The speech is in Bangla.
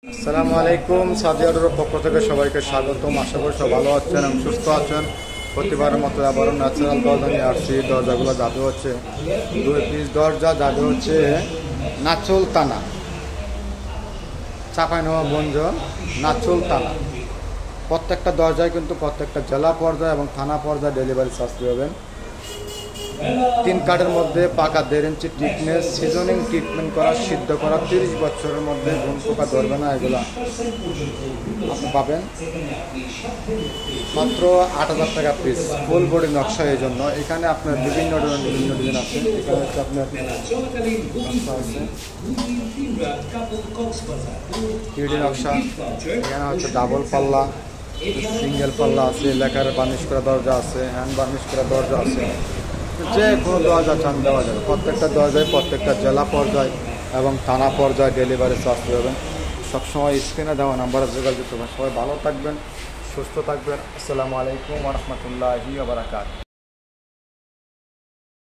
আসসালামু আলাইকুম। সাদিয়ার পক্ষ থেকে সবাইকে স্বাগতম। আশা করি সব ভালো আছেন এবং সুস্থ আছেন। প্রতিবারের মতো আবারও ন্যাচারাল দরজা নিয়ে আসছি। দরজাগুলো যাবে হচ্ছে 2 পিস দরজা, যাবে হচ্ছে নাচল তানা, চাঁপাইনবাবগঞ্জ নাচল তানা। প্রত্যেকটা দরজায় কিন্তু প্রত্যেকটা জেলা পর্যায়ে এবং থানা পর্যায়ে ডেলিভারি চার্জ পাবেন। 3 কাঠের মধ্যে পাকা 1.5 ইঞ্চি টিকনেস, সিজনিং ট্রিটমেন্ট করা, সিদ্ধ করা, 30 বছরের মধ্যে গুণ পোকা ধরবে না। এগুলা আপনি পাবেন মাত্র 8,000 টাকা পিস, ফুল বডি নকশা। এই জন্য এখানে আপনার বিভিন্ন ডিজাইন আছে। এখানে হচ্ছে আপনার আছে 3D নকশা, এখানে হচ্ছে ডাবল পাল্লা, সিঙ্গেল পাল্লা আছে, লেখার বার্নিশ করা দরজা আছে, হ্যান্ড বার্নিশ করা দরজা আছে। যে কোনো দরজা চান দেওয়া যাবে। প্রত্যেকটা দরজায় প্রত্যেকটা জেলা পর্যায়ে এবং থানা পর্যায়ে ডেলিভারি চার্জ পাবেন। সবসময় স্ক্রিনে দেওয়া নাম্বারে যোগাযোগ করবেন। সবাই ভালো থাকবেন, সুস্থ থাকবেন। আসসালামু আলাইকুম ওয়া রাহমাতুল্লাহি ওয়া বারাকাতুহু।